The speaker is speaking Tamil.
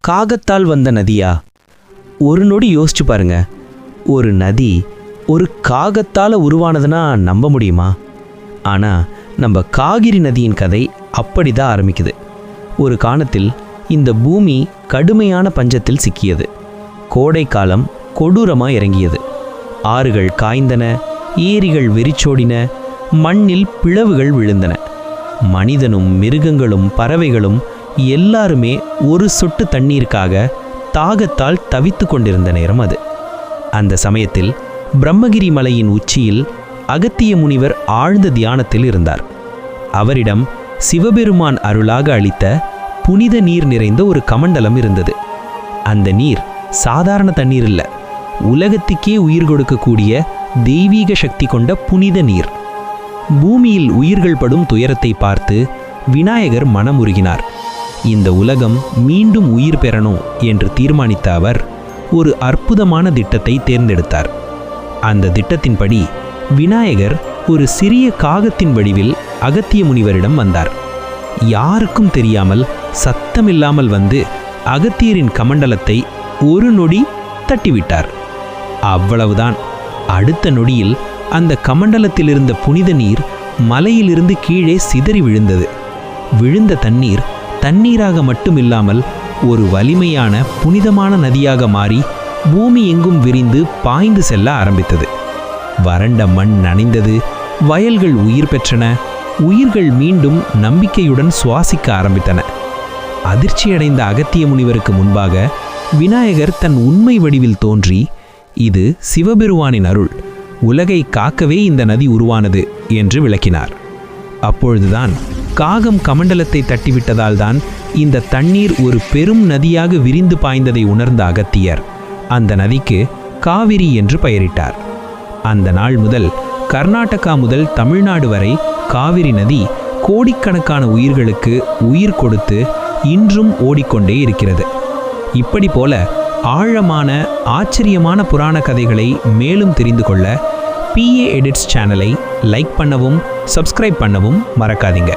காகத்தால் வந்த நதியா? ஒரு நொடி யோசிச்சு பாருங்க. ஒரு நதி ஒரு காகத்தால் உருவானதுன்னா நம்ப முடியுமா? ஆனால் நம்ம காகிரி நதியின் கதை அப்படி தான் ஆரம்பிக்குது. ஒரு காலத்தில் இந்த பூமி கடுமையான பஞ்சத்தில் சிக்கியது. கோடை காலம் கொடூரமாக இறங்கியது. ஆறுகள் காய்ந்தன, ஏரிகள் வெறிச்சோடின, மண்ணில் பிளவுகள் விழுந்தன. மனிதனும் மிருகங்களும் பறவைகளும் எல்லாருமே ஒரு சொட்டு தண்ணீருக்காக தாகத்தால் தவித்து கொண்டிருந்த நேரம் அது. அந்த சமயத்தில் பிரம்மகிரி மலையின் உச்சியில் அகத்திய முனிவர் ஆழ்ந்த தியானத்தில் இருந்தார். அவரிடம் சிவபெருமான் அருளாக அளித்த புனித நீர் நிறைந்த ஒரு கமண்டலம் இருந்தது. அந்த நீர் சாதாரண தண்ணீர் இல்லை, உலகத்துக்கே உயிர் கொடுக்கக்கூடிய தெய்வீக சக்தி கொண்ட புனித நீர். பூமியில் உயிர்கள் படும் துயரத்தை பார்த்து விநாயகர் மனமுருகினார். இந்த உலகம் மீண்டும் உயிர் பெறணும் என்று தீர்மானித்த அவர் ஒரு அற்புதமான திட்டத்தை தேர்ந்தெடுத்தார். அந்த திட்டத்தின்படி விநாயகர் ஒரு சிறிய காகத்தின் வடிவில் அகத்திய முனிவரிடம் வந்தார். யாருக்கும் தெரியாமல் சத்தமில்லாமல் வந்து அகத்தியரின் கமண்டலத்தை ஒரு நொடி தட்டிவிட்டார். அவ்வளவுதான். அடுத்த நொடியில் அந்த கமண்டலத்தில் இருந்த புனித நீர் மலையிலிருந்து கீழே சிதறி விழுந்தது. விழுந்த தண்ணீர் தண்ணீராக மட்டுமில்லாமல் ஒரு வலிமையான புனிதமான நதியாக மாறி பூமி எங்கும் விரிந்து பாய்ந்து செல்ல ஆரம்பித்தது. வறண்ட மண் நனைந்தது, வயல்கள் உயிர் பெற்றன, உயிர்கள் மீண்டும் நம்பிக்கையுடன் சுவாசிக்க ஆரம்பித்தன. அதிர்ச்சியடைந்த அகத்திய முனிவருக்கு முன்பாக விநாயகர் தன் உண்மை வடிவில் தோன்றி, இது சிவபெருமானின் அருள், உலகை காக்கவே இந்த நதி உருவானது என்று விளக்கினார். அப்பொழுதுதான் காகம் கமண்டலத்தை தட்டிவிட்டதால் தான் இந்த தண்ணீர் ஒரு பெரும் நதியாக விரிந்து பாய்ந்ததை உணர்ந்த அகத்தியர் அந்த நதிக்கு காவிரி என்று பெயரிட்டார். அந்த நாள் முதல் கர்நாடகா முதல் தமிழ்நாடு வரை காவிரி நதி கோடிக்கணக்கான உயிர்களுக்கு உயிர் கொடுத்து இன்றும் ஓடிக்கொண்டே இருக்கிறது. இப்படி போல ஆழமான ஆச்சரியமான புராண கதைகளை மேலும் தெரிந்து கொள்ள PA Edits சேனலை லைக் பண்ணவும் சப்ஸ்கிரைப் பண்ணவும் மறக்காதீங்க.